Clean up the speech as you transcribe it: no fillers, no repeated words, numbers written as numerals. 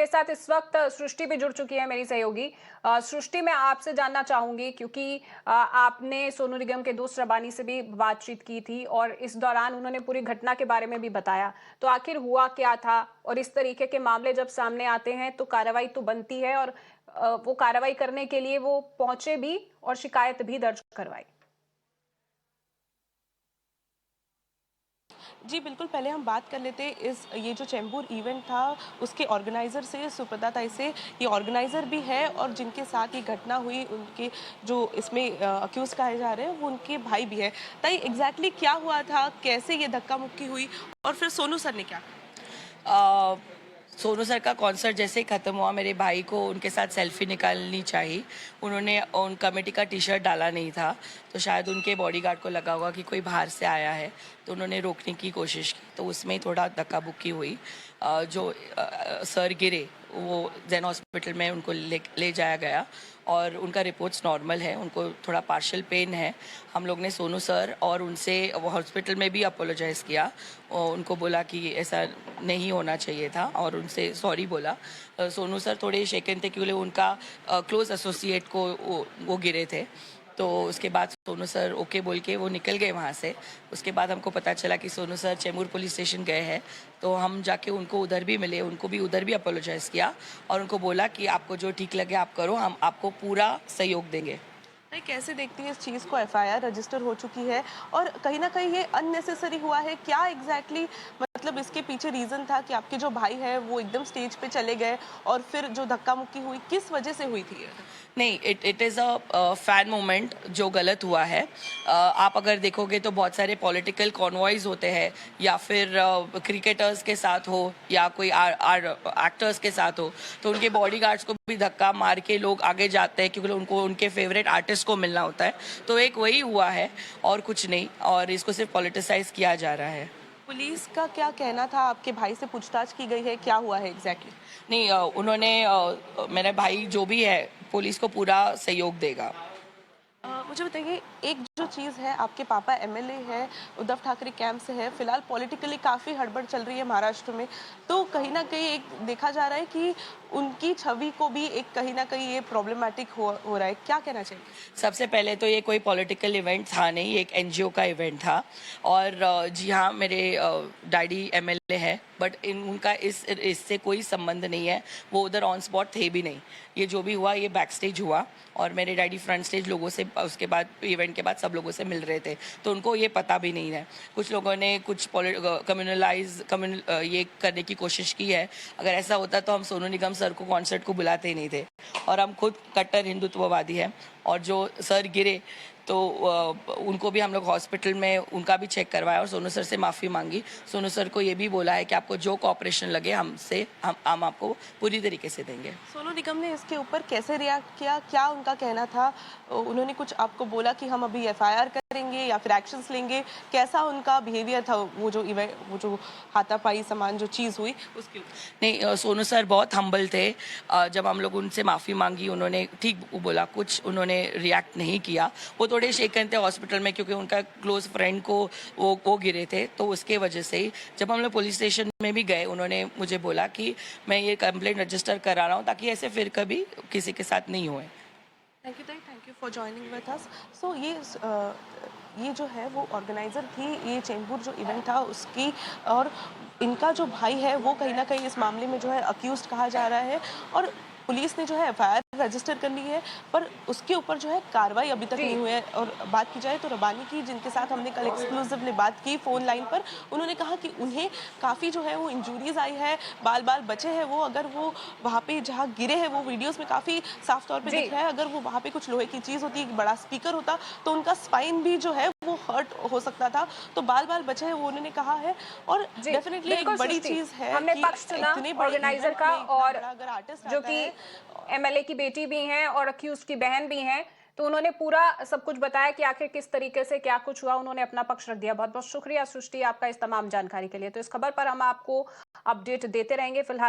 मेरे साथ इस वक्त सृष्टि भी जुड़ चुकी है, मेरी सहयोगी। सृष्टि, मैं आपसे जानना चाहूंगी क्योंकि आपने सोनू निगम के दोस्त रबानी से भी बातचीत की थी और इस दौरान उन्होंने पूरी घटना के बारे में भी बताया। तो आखिर हुआ क्या था? और इस तरीके के मामले जब सामने आते हैं तो कार्रवाई तो बनती है, और वो कार्रवाई करने के लिए वो पहुंचे भी और शिकायत भी दर्ज करवाई। जी बिल्कुल, पहले हम बात कर लेते हैं ये जो चेंबूर इवेंट था उसके ऑर्गेनाइज़र से, सुप्रदा ताई से। ये ऑर्गेनाइज़र भी है और जिनके साथ ये घटना हुई उनके जो इसमें अक्यूज़ कहे जा रहे हैं वो उनके भाई भी हैं। ताई, एग्ज़ैक्टली क्या हुआ था? कैसे ये धक्का-मुक्की हुई? और फिर सोनू सर ने क्या कहा? अ, सोनू सर का कॉन्सर्ट जैसे ही ख़त्म हुआ, मेरे भाई को उनके साथ सेल्फी निकालनी चाहिए। उन्होंने उन कमेटी का टी शर्ट डाला नहीं था, तो शायद उनके बॉडीगार्ड को लगा होगा कि कोई बाहर से आया है, तो उन्होंने रोकने की कोशिश की, तो उसमें ही थोड़ा धक्का बुक्की हुई। जो सर गिरे वो जैन हॉस्पिटल में उनको ले जाया गया और उनका रिपोर्ट्स नॉर्मल है, उनको थोड़ा पार्शियल पेन है। हम लोग ने सोनू सर और उनसे वो हॉस्पिटल में भी अपोलोजाइज़ किया, और उनको बोला कि ऐसा नहीं होना चाहिए था और उनसे सॉरी बोला। सोनू सर थोड़े शेकन थे क्योंकि उनका क्लोज एसोसिएट को वो गिरे थे, तो उसके बाद सोनू सर ओके बोल के वो निकल गए वहाँ से। उसके बाद हमको पता चला कि Sonu sir Chembur police station गए हैं, तो हम जाके उनको उधर भी मिले, उनको भी उधर भी अपोलोजाइज़ किया और उनको बोला कि आपको जो ठीक लगे आप करो, हम आपको पूरा सहयोग देंगे। ताई, कैसे देखती है इस चीज़ को? एफआईआर रजिस्टर हो चुकी है और कहीं न कहीं ये अननेसेसरी हुआ है। क्या एग्ज़ैक्टली मतलब इसके पीछे रीज़न था कि आपके जो भाई हैं वो एकदम स्टेज पे चले गए और फिर जो धक्का-मुक्की हुई, किस वजह से हुई थी ये? नहीं, it is a fan moment जो गलत हुआ है। आप अगर देखोगे तो बहुत सारे पॉलिटिकल कॉन्वॉयज़ होते हैं, या फिर क्रिकेटर्स के साथ हो या कोई एक्टर्स के साथ हो, तो उनके बॉडीगार्ड्स को भी धक्का मार के लोग आगे जाते हैं क्योंकि उनको उनके फेवरेट आर्टिस्ट को मिलना होता है। तो एक वही हुआ है और कुछ नहीं, और इसको सिर्फ पॉलिटिसाइज किया जा रहा है। पुलिस का क्या कहना था? आपके भाई से पूछताछ की गई है? क्या हुआ है एग्ज़ैक्टली? नहीं, उन्होंने मेरा भाई जो भी है पुलिस को पूरा सहयोग देगा। मुझे बताइए, एक जो चीज़ है, आपके पापा एमएलए हैं, उद्धव ठाकरे कैंप से है, फिलहाल पॉलिटिकली काफ़ी हड़बड़ चल रही है महाराष्ट्र में, तो कहीं न कहीं एक देखा जा रहा है कि उनकी छवि को भी एक कहीं न कहीं ये प्रॉब्लमैटिक हो रहा है। क्या कहना चाहिए? सबसे पहले तो ये कोई पॉलिटिकल इवेंट था नहीं, एक एनजीओ का इवेंट था। और जी हाँ, मेरे डैडी एमएलए है, बट उनका इससे कोई संबंध नहीं है, वो उधर ऑन स्पॉट थे भी नहीं। ये जो भी हुआ ये बैक स्टेज हुआ, और मेरे डैडी फ्रंट स्टेज लोगों से उसके बाद इवेंट के बाद सब लोगों से मिल रहे थे, तो उनको ये पता भी नहीं है। कुछ लोगों ने कुछ कम्युनल ये करने की कोशिश की है। अगर ऐसा होता तो हम सोनू निगम सर को कॉन्सर्ट को बुलाते ही नहीं थे, और हम खुद कट्टर हिंदुत्ववादी हैं। और जो सर गिरे तो उनको भी हम लोग हॉस्पिटल में उनका भी चेक करवाया और सोनू सर से माफ़ी मांगी। सोनू सर को ये भी बोला है कि आपको जो कोऑपरेशन लगे हमसे, हम आपको पूरी तरीके से देंगे। सोनू निगम ने इसके ऊपर कैसे रिएक्ट किया? क्या उनका कहना था? उन्होंने कुछ आपको बोला कि हम अभी एफआईआर करेंगे या फिर एक्शंस लेंगे? कैसा उनका बिहेवियर था वो जो हाथापाई समान जो चीज़ हुई उसके ऊपर? नहीं, सोनू सर बहुत हम्बल थे। जब हम लोग उनसे माफ़ी मांगी, उन्होंने ठीक बोला, कुछ उन्होंने रिएक्ट नहीं किया। वो थोड़े शेकन थे हॉस्पिटल में क्योंकि उनका क्लोज फ्रेंड को वो गिरे थे, तो उसके वजह से ही जब हम लोग पुलिस स्टेशन में भी गए, उन्होंने मुझे बोला कि मैं ये कंप्लेंट रजिस्टर करा रहा हूँ ताकि ऐसे फिर कभी किसी के साथ नहीं हुए। थैंक यू ताई, thank you for joining with us. So ये जो है वो ऑर्गेनाइज़र थी, ये चेंबूर जो इवेंट था उसकी, और इनका जो भाई है वो कहीं न कहीं इस मामले में जो है अक्यूज़्ड कहा जा रहा है और पुलिस ने जो है एफआईआर रजिस्टर कर ली है, पर उसके ऊपर जो है कार्रवाई अभी तक जी। नहीं हुई है। और बात की जाए तो रबानी की, जिनके साथ हमने कल एक्सक्लूसिवली बात की फ़ोन लाइन पर, उन्होंने कहा कि उन्हें काफ़ी जो है वो इंजरीज़ आई है, बाल-बाल बचे हैं वो। अगर वो वहाँ पे जहाँ गिरे हैं वो वीडियोज़ में काफ़ी साफ तौर पे जी। दिख रहा है, अगर वो वहाँ पे कुछ लोहे की चीज़ होती, एक बड़ा स्पीकर होता, तो उनका स्पाइन भी जो है वो हर्ट हो सकता था। तो बाल-बाल बचे हैं वो उन्होंने कहा है, और जी, डेफ़िनेटली एक बिल्कुल बड़ी सृष्टि। चीज़ है हमने कि पक्ष चुना इतने बड़े ऑर्गेनाइजर इवेंट का, में इतना और बड़ा अगर आर्टिस्ट जो आता कि है। एमएलए की बेटी भी हैं और अक्यूज की बहन भी हैं, तो उन्होंने पूरा सब कुछ बताया कि आखिर किस तरीके से क्या कुछ हुआ। उन्होंने अपना पक्ष रख दिया। बहुत बहुत शुक्रिया सृष्टि आपका इस तमाम जानकारी के लिए। तो इस खबर पर हम आपको अपडेट देते रहेंगे। फिलहाल